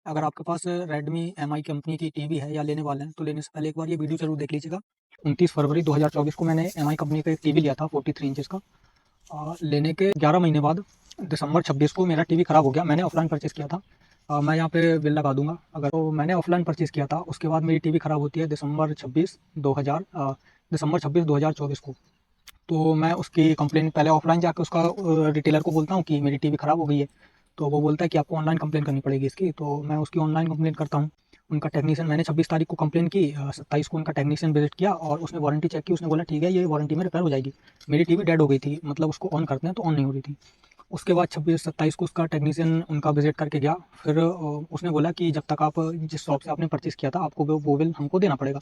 अगर आपके पास Redmi MI company की टीवी है या लेने वाले हैं तो लेने से पहले एक बार ये वीडियो जरूर देख लीजिएगा। 29 फरवरी 2024 को मैंने एमआई कंपनी का एक टीवी लिया था 43 इंचेस का। लेने के 11 महीने बाद दिसंबर 26 को मेरा टीवी ख़राब हो गया। मैंने ऑफलाइन परचेज़ किया था। मैं यहाँ पे बिल लगा दूंगा। अगर तो मैंने ऑफलाइन परचेज़ किया था, उसके बाद मेरी टीवी ख़राब होती है दिसंबर 26 2024 को। तो मैं उसकी कंप्लेन पहले ऑफलाइन जाकर उसका रिटेलर को बोलता हूँ कि मेरी टीवी ख़राब हो गई है। तो वो बोलता है कि आपको ऑनलाइन कंप्लेन करनी पड़ेगी इसकी। तो मैं उसकी ऑनलाइन कंप्लेन करता हूँ। उनका टेक्नीशियन, मैंने 26 तारीख को कंप्लेन की, 27 को उनका टेक्नीशियन विजिट किया और उसने वारंटी चेक की। उसने बोला ठीक है, ये वारंटी में रिपेयर हो जाएगी। मेरी टीवी डेड हो गई थी, मतलब उसको ऑन करते हैं तो ऑन नहीं हो रही थी। उसके बाद 26-27 को उसका टेक्नीशियन उनका विजिट करके गया। फिर उसने बोला कि जब तक आप जिस शॉप से आपने परचेज़ किया था, आपको वो बिल हमको देना पड़ेगा।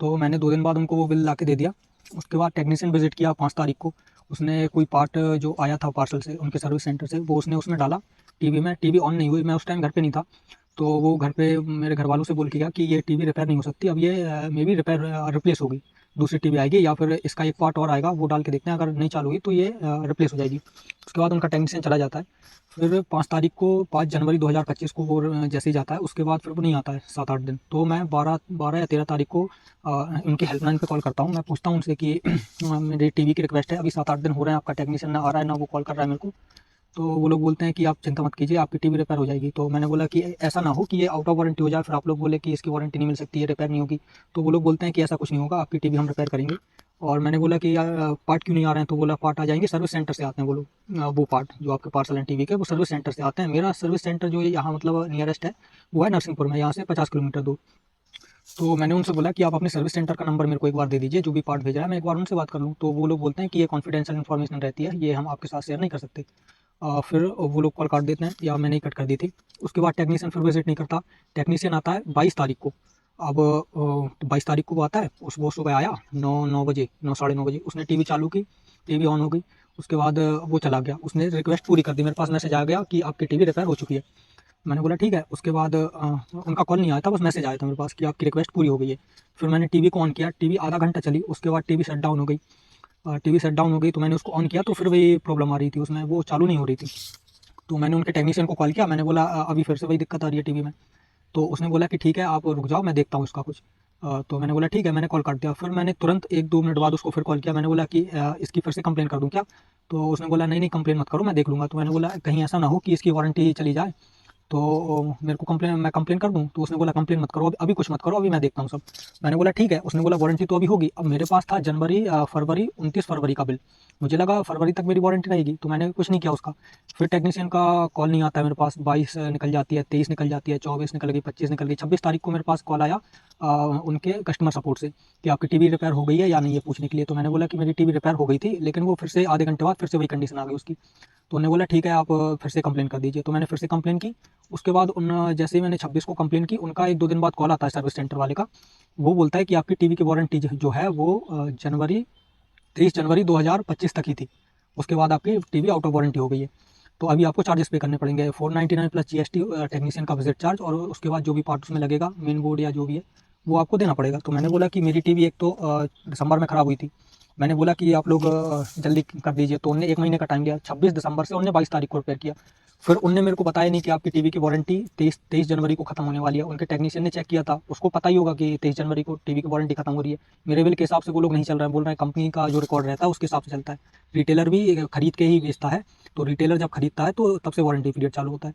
तो मैंने 2 दिन बाद उनको वो बिल ला के दे दिया। उसके बाद टेक्नीशियन विजिट किया 5 तारीख को। उसने कोई पार्ट जो आया था पार्सल से, उनके सर्विस सेंटर से, वो उसने उसमें डाला टीवी में। टीवी ऑन नहीं हुई। मैं उस टाइम घर पे नहीं था। तो वो घर पे मेरे घर वालों से बोल के गया कि ये टीवी रिपेयर नहीं हो सकती, अब ये मे बी रिपेयर रिप्लेस होगी, दूसरी टीवी आएगी या फिर इसका एक पार्ट और आएगा, वो डाल के देखते हैं, अगर नहीं चालू हुई तो ये रिप्लेस हो जाएगी। उसके बाद उनका टेक्नीशियन चला जाता है। फिर 5 तारीख को, 5 जनवरी 2025 को वो जैसे ही जाता है, उसके बाद फिर वो नहीं आता है 7-8 दिन। तो मैं 12 या 13 तारीख को उनकी हेल्पलाइन पे कॉल करता हूँ। मैं पूछता हूँ उनसे कि मेरी टीवी की रिक्वेस्ट है, अभी 7-8 दिन हो रहे हैं, आपका टेक्नीशियन ना आ रहा है, ना वो कॉल कर रहा है मेरे को। तो वो लोग बोलते हैं कि आप चिंता मत कीजिए, आपकी टीवी रिपेयर हो जाएगी। तो मैंने बोला कि ऐसा ना हो कि ये आउट ऑफ वारंटी हो जाए, फिर आप लोग बोले कि इसकी वारंटी नहीं मिल सकती, ये रिपेयर नहीं होगी। तो वो लोग बोलते हैं कि ऐसा कुछ नहीं होगा, आपकी टीवी हम रिपेयर करेंगे। और मैंने बोला कि पार्ट क्यों नहीं आ रहे हैं? तो बोला पार्ट आ जाएंगे, सर्विस सेंटर से आते हैं वो लोग। वो पार्ट जो आपके पार्सल हैं टीवी के, वो सर्विस सेंटर से आते हैं। मेरा सर्विस सेंटर जो यहाँ मतलब नियरेस्ट है, वो है नरसिंहपुर में, यहाँ से 50 किलोमीटर दूर। तो मैंने उनसे बोला कि आप अपने सर्विस सेंटर का नंबर मेरे को एक बार दे दीजिए, जो भी पार्ट भेजा है मैं एक बार उनसे बात कर लूँ। तो वो लोग बोलते हैं कि ये कॉन्फिडेंशियल इन्फॉर्मेशन रहती है, ये हम आपके साथ शेयर नहीं कर सकते। फिर वो लोग कॉल काट देते हैं, या मैंने ही कट कर दी थी। उसके बाद टेक्नीशियन फिर विजिट नहीं करता। टेक्नीशियन आता है 22 तारीख को। अब 22 तारीख को वो आता है, वो सुबह आया 9 बजे, 9 साढ़े 9 बजे। उसने टीवी चालू की, टीवी ऑन हो गई। उसके बाद वो चला गया, उसने रिक्वेस्ट पूरी कर दी। मेरे पास मैसेज आ गया कि आपकी टीवी रिपेयर हो चुकी है। मैंने बोला ठीक है। उसके बाद उनका कॉल नहीं आया था, बस मैसेज आया था मेरे पास कि आपकी रिक्वेस्ट पूरी हो गई है। फिर मैंने टीवी को ऑन किया, टीवी आधा घंटा चली, उसके बाद टीवी शट डाउन हो गई। टीवी शट डाउन हो गई तो मैंने उसको ऑन किया, तो फिर वही प्रॉब्लम आ रही थी उसमें, वो चालू नहीं हो रही थी। तो मैंने उनके टेक्नीशियन को कॉल किया। मैंने बोला अभी फिर से वही दिक्कत आ रही है टीवी में। तो उसने बोला कि ठीक है, आप रुक जाओ, मैं देखता हूँ इसका कुछ। तो मैंने बोला ठीक है, मैंने कॉल काट दिया। फिर मैंने तुरंत 1-2 मिनट बाद उसको फिर कॉल किया। मैंने बोला कि इसकी फिर से कंप्लेन कर दूँ क्या? तो उसने बोला नहीं नहीं, कंप्लेन मत करो, मैं देख लूँगा। तो मैंने बोला कहीं ऐसा ना हो कि इसकी वारंटी चली जाए, तो मेरे को मैं कंप्लेन कर दूँ? तो उसने बोला कंप्लेन मत करो, अभी कुछ मत करो, अभी मैं देखता हूँ सब। मैंने बोला ठीक है। उसने बोला वारंटी तो अभी होगी। अब मेरे पास था फरवरी 29 फरवरी का बिल। मुझे लगा फरवरी तक मेरी वारंटी रहेगी, तो मैंने कुछ नहीं किया उसका। फिर टेक्नीशियन का कॉल नहीं आता है मेरे पास। 22 निकल जाती है, 23 निकल जाती है, 24 निकल गई, 25 निकल गई। 26 तारीख को मेरे पास कॉल आया उनके कस्टमर सपोर्ट से कि आपकी टीवी रिपेयर हो गई है या नहीं, ये पूछने के लिए। तो मैंने बोला कि मेरी टीवी रिपेयर हो गई थी, लेकिन वो फिर से आधे घंटे बाद फिर से वही कंडीशन आ गई उसकी। तो उन्होंने बोला ठीक है, आप फिर से कंप्लेन कर दीजिए। तो मैंने फिर से कंप्लेन की। उसके बाद जैसे ही मैंने 26 को कंप्लेन की, उनका 1-2 दिन बाद कॉल आता है सर्विस सेंटर वाले का। वो बोलता है कि आपकी टीवी की वारंटी जो है वो 30 जनवरी 2025 तक ही थी। उसके बाद आपकी टीवी आउट ऑफ वारंटी हो गई है। तो अभी आपको चार्जेस पे करने पड़ेंगे, 499 प्लस जीएसटी, टेक्नीशियन का विजिट चार्ज, और उसके बाद जो भी पार्ट उसमें लगेगा, मेन बोर्ड या जो भी है, वो आपको देना पड़ेगा। तो मैंने बोला कि मेरी टीवी एक तो दिसंबर में ख़राब हुई थी। मैंने बोला कि आप लोग जल्दी कर दीजिए। तो उन्होंने 1 महीने का टाइम लिया। 26 दिसंबर से उन्होंने 22 तारीख को रिपेयर किया। फिर उनने मेरे को बताया नहीं कि आपकी टीवी की वारंटी 23 जनवरी को खत्म होने वाली है। उनके टेक्नीशियन ने चेक किया था, उसको पता ही होगा कि 23 जनवरी को टीवी की वारंटी खत्म हो रही है। मेरे बिल के हिसाब से वो लोग नहीं चल रहे हैं, बोल रहे हैं कंपनी का जो रिकॉर्ड रहता है उसके हिसाब से चलता है। रिटेलर भी खरीद के ही बेचता है, तो रिटेलर जब खरीदता है तो तब से वारंटी पीरियड चालू होता है।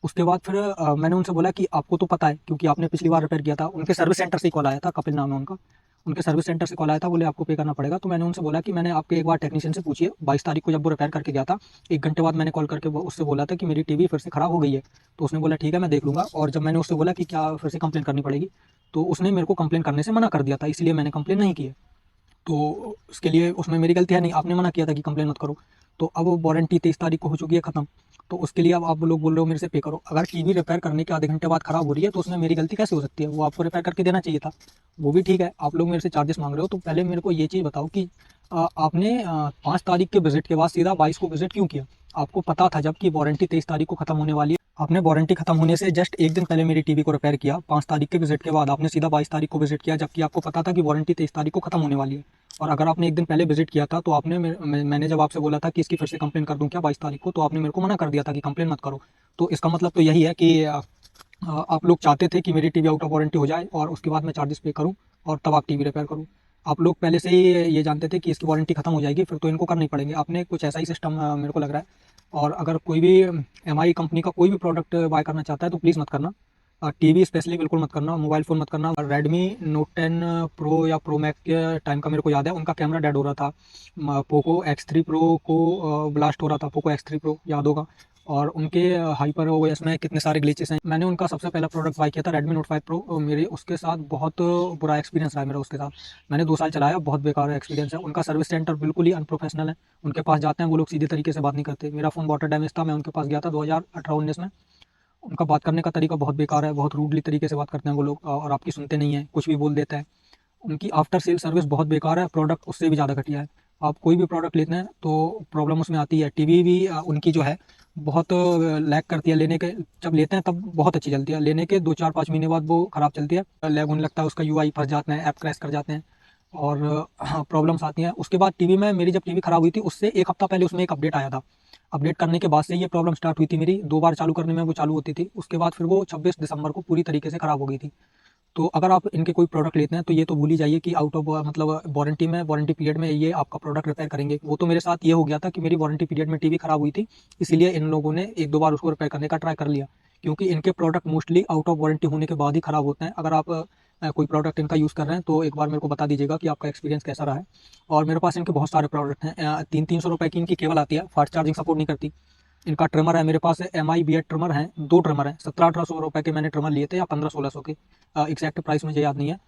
उसके बाद फिर मैंने उनसे बोला कि आपको तो पता है, क्योंकि आपने पिछली बार रिपेयर किया था। उनके सर्विस सेंटर से ही कॉल आया था, कपिल नाम है उनका। उनके सर्विस सेंटर से कॉल आया था, बोले आपको पे करना पड़ेगा। तो मैंने उनसे बोला कि मैंने आपके एक बार टेक्नीशियन से पूछिए, 22 तारीख को जब वो रिपेयर करके गया था, 1 घंटे बाद मैंने कॉल करके उससे बोला था कि मेरी टीवी फिर से ख़राब हो गई है। तो उसने बोला ठीक है, मैं देख लूँगा। और जब मैंने उससे बोला कि क्या फिर से कंप्लेन करनी पड़ेगी, तो उसने मेरे को कंप्लेन करने से मना कर दिया था, इसलिए मैंने कंप्लेन नहीं की है। तो उसके लिए उसमें मेरी गलती है नहीं, आपने मना किया था कि कंप्लेन मत करो। तो अब वो वारंटी 23 तारीख को हो चुकी है ख़त्म। तो उसके लिए अब आप लोग बोल रहे हो मेरे से पे करो। अगर टीवी रिपेयर करने के आधे घंटे बाद ख़राब हो रही है, तो उसमें मेरी गलती कैसे हो सकती है? वो आपको रिपेयर करके देना चाहिए था। वो भी ठीक है, आप लोग मेरे से चार्जेस मांग रहे हो, तो पहले मेरे को ये चीज़ बताओ कि आपने 5 तारीख के विजिट के बाद सीधा 22 को विजिट क्यों किया? आपको पता था जबकि वारंटी 23 तारीख को ख़त्म होने वाली है। आपने वारंटी खत्म होने से जस्ट 1 दिन पहले मेरी टीवी को रिपेयर किया। 5 तारीख के विजिट के बाद आपने सीधा 22 तारीख को विजिट किया, जबकि आपको पता था कि वारंटी 23 तारीख को खत्म होने वाली है। और अगर आपने 1 दिन पहले विजिट किया था, तो आपने मैंने जब आपसे बोला था कि इसकी फिर से कंप्लेन कर दूं क्या 22 तारीख को, तो आपने मेरे को मना कर दिया था कि कंप्लेन मत करो। तो इसका मतलब तो यही है कि आप लोग चाहते थे कि मेरी टीवी आउट ऑफ वारंटी हो जाए और उसके बाद मैं चार्जेस पे करूँ और तब आप टीवी रिपेयर करूँ। आप लोग पहले से ही ये जानते थे कि इसकी वारंटी खत्म हो जाएगी, फिर तो इनको करने ही पड़ेंगे। आपने कुछ ऐसा ही सिस्टम मेरे को लग रहा है। और अगर कोई भी एमआई कंपनी का कोई भी प्रोडक्ट बाय करना चाहता है तो प्लीज़ मत करना। टीवी स्पेशली बिल्कुल मत करना, मोबाइल फ़ोन मत करना। रेडमी नोट 10 प्रो या प्रो मैक्स के टाइम का मेरे को याद है, उनका कैमरा डेड हो रहा था। पोको X3 प्रो को ब्लास्ट हो रहा था, पोको X3 प्रो याद होगा। और उनके हाइपर ओएस में कितने सारे ग्लिचेस हैं। मैंने उनका सबसे पहला प्रोडक्ट बाय किया था रेडमी नोट 5 प्रो। मेरे उसके साथ बहुत बुरा एक्सपीरियंस रहा मेरा उसके साथ। मैंने 2 साल चलाया, बहुत बेकार एक्सपीरियंस है। उनका सर्विस सेंटर बिल्कुल ही अनप्रोफेशनल है। उनके पास जाते हैं वो लोग सीधे तरीके से बात नहीं करते। मेरा फ़ोन वाटर डैमेज था, मैं उनके पास गया था 2018-19 में। उनका बात करने का तरीका बहुत बेकार है, बहुत रूडली तरीके से बात करते हैं वो लोग और आपकी सुनते नहीं हैं, कुछ भी बोल देते हैं। उनकी आफ्टर सेल सर्विस बहुत बेकार है, प्रोडक्ट उससे भी ज़्यादा घटिया है। आप कोई भी प्रोडक्ट लेते हैं तो प्रॉब्लम उसमें आती है। टीवी भी उनकी जो है बहुत लैग करती है। लेने के जब लेते हैं तब बहुत अच्छी चलती है, लेने के 2-4-5 महीने बाद वो ख़राब चलती है, लैग होने लगता है, उसका यूआई फंस जाता है, ऐप क्रैश कर जाते हैं और प्रॉब्लम्स आती हैं। उसके बाद टीवी में मेरी जब टीवी ख़राब हुई थी उससे 1 हफ़्ता पहले उसमें एक अपडेट आया था। अपडेट करने के बाद से ये प्रॉब्लम स्टार्ट हुई थी मेरी, 2 बार चालू करने में वो चालू होती थी, उसके बाद फिर वो 26 दिसंबर को पूरी तरीके से ख़राब हो गई थी। तो अगर आप इनके कोई प्रोडक्ट लेते हैं तो ये तो भूल ही जाइए कि आउट ऑफ मतलब वारंटी में, वारंटी पीरियड में ये आपका प्रोडक्ट रिपेयर करेंगे। वो तो मेरे साथ ये हो गया था कि मेरी वारंटी पीरियड में टीवी खराब हुई थी, इसीलिए इन लोगों ने 1-2 बार उसको रिपेयर करने का ट्राई कर लिया, क्योंकि इनके product mostly out of warranty होने के बाद ही खराब होते हैं। अगर आप कोई प्रोडक्ट इनका यूज़ कर रहे हैं तो एक बार मेरे को बता दीजिएगा कि आपका एक्सपीरियंस कैसा रहा है। और मेरे पास इनके बहुत सारे प्रोडक्ट हैं। 300-300 रुपए की इनकी केबल आती है, फास्ट चार्जिंग सपोर्ट नहीं करती। इनका ट्रिमर है मेरे पास, एमआई BF ट्रिमर हैं, 2 ट्रिमर हैं। 1700-1800 रुपए के मैंने ट्रिमर लिए थे या 1500-1600 के, एग्जैक्ट प्राइस मुझे याद नहीं है।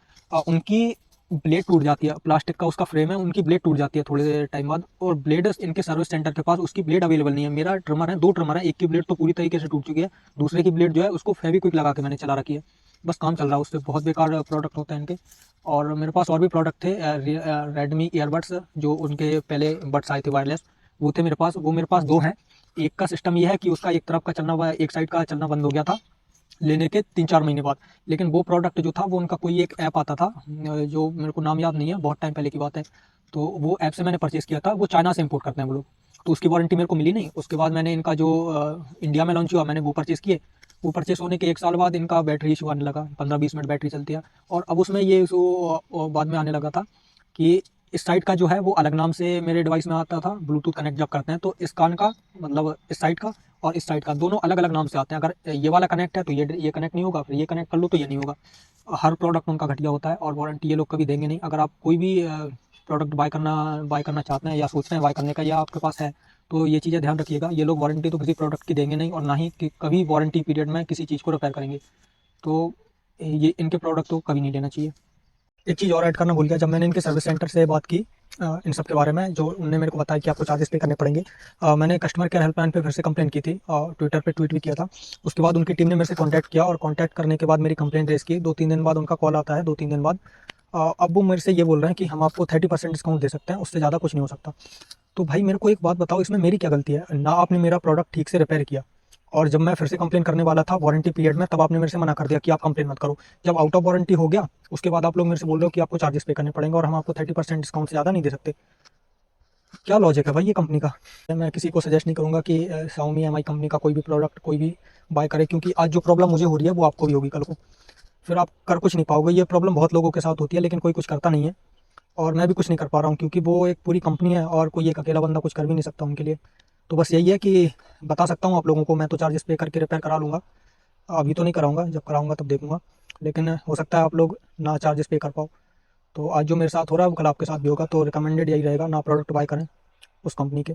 उनकी ब्लेड टूट जाती है, प्लास्टिक का उसका फ्रेम है, उनकी ब्लेड टूट जाती है थोड़े टाइम बाद। और ब्लेड इनके सर्विस सेंटर के पास उसकी ब्लेड अवेलेबल नहीं है। मेरा ट्रिमर है, 2 ट्रिमर है, एक की ब्लेड तो पूरी तरीके से टूट चुकी है, दूसरे की ब्लेड जो है उसको फेविक्विक लगा के मैंने चला रखी है, बस काम चल रहा है उससे। बहुत बेकार प्रोडक्ट होते हैं इनके। और मेरे पास और भी प्रोडक्ट थे, रेडमी ईयरबड्स, जो उनके पहले बड्स आए थे वायरलेस, वो थे मेरे पास। वो मेरे पास 2 हैं। एक का सिस्टम ये है कि उसका एक तरफ का चलना, एक साइड का चलना बंद हो गया था लेने के 3-4 महीने बाद। लेकिन वो प्रोडक्ट जो था वो उनका कोई एक ऐप आता था, जो मेरे को नाम याद नहीं है, बहुत टाइम पहले की बात है। तो वो ऐप से मैंने परचेज़ किया था, वो चाइना से इंपोर्ट करते हैं वो लोग, तो उसकी वारंटी मेरे को मिली नहीं। उसके बाद मैंने इनका जो इंडिया में लॉन्च हुआ मैंने वो परचेज़ किए। वो परचेज़ होने के 1 साल बाद इनका बैटरी इशू आने लगा, 15-20 मिनट बैटरी चलती है। और अब उसमें ये इशू बाद में आने लगा था कि इस साइड का जो है वो अलग नाम से मेरे डिवाइस में आता था। ब्लूटूथ कनेक्ट जब करते हैं तो इस कान का, मतलब इस साइड का और इस साइड का, दोनों अलग अलग नाम से आते हैं। अगर ये वाला कनेक्ट है तो ये कनेक्ट नहीं होगा, फिर ये कनेक्ट कर लो तो ये नहीं होगा। हर प्रोडक्ट उनका घटिया होता है और वारंटी ये लोग कभी देंगे नहीं। अगर आप कोई भी प्रोडक्ट बाय करना चाहते हैं या सोच रहे हैं बाय करने का, या आपके पास है, तो ये चीज़ें ध्यान रखिएगा। ये लोग वारंटी तो किसी प्रोडक्ट की देंगे नहीं और ना ही कि कभी वारंटी पीरियड में किसी चीज़ को रिपेयर करेंगे। तो ये इनके प्रोडक्ट तो कभी नहीं लेना चाहिए। एक चीज़ और ऐड करना भूल गया, जब मैंने इनके सर्विस सेंटर से बात की इन सब के बारे में, जो उन्होंने मेरे को बताया कि आपको चार्जेस पे करने पड़ेंगे। मैंने कस्टमर केयर हेल्पलाइन पे फिर से कंप्लेंट की थी और ट्विटर पे ट्वीट भी किया था। उसके बाद उनकी टीम ने मेरे से कॉन्टैक्ट किया और कॉन्टैक्ट करने के बाद मेरी कंप्लेंट रेज़ की। 2-3 दिन बाद उनका कॉल आता है, 2-3 दिन बाद। अब वो मेरे से ये बोल रहे हैं कि हम आपको 30% डिस्काउंट दे सकते हैं, उससे ज़्यादा कुछ नहीं हो सकता। तो भाई मेरे को एक बात बताओ, इसमें मेरी क्या गलती है? ना आपने मेरा प्रोडक्ट ठीक से रिपेयर किया, और जब मैं फिर से कंप्लेन करने वाला था वारंटी पीरियड में, तब आपने मेरे से मना कर दिया कि आप कंप्लेन मत करो। जब आउट ऑफ वारंटी हो गया उसके बाद आप लोग मेरे से बोल रहे हो कि आपको चार्जेस पे करने पड़ेंगे और हम आपको 30% डिस्काउंट से ज़्यादा नहीं दे सकते। क्या लॉजिक है भाई ये कंपनी का? मैं किसी को सजेस्ट नहीं करूँगा कि Xiaomi MI कंपनी का कोई भी प्रोडक्ट कोई भी बाय करे, क्योंकि आज जो प्रॉब्लम मुझे हो रही है वो आपको भी होगी कल को। फिर आप कर कुछ नहीं पाओगे। ये प्रॉब्लम बहुत लोगों के साथ होती है लेकिन कोई कुछ करता नहीं है, और मैं भी कुछ नहीं कर पा रहा हूँ क्योंकि वो एक पूरी कंपनी है और कोई एक अकेला बंदा कुछ कर भी नहीं सकता उनके लिए। तो बस यही है कि बता सकता हूँ आप लोगों को, मैं तो चार्जेस पे करके रिपेयर करा लूँगा। अभी तो नहीं कराऊँगा, जब कराऊँगा तब देखूँगा। लेकिन हो सकता है आप लोग ना चार्जेस पे कर पाओ। तो आज जो मेरे साथ हो रहा है वो कल आपके साथ भी होगा। तो रिकमेंडेड यही रहेगा, ना प्रोडक्ट बाय करें उस कंपनी के।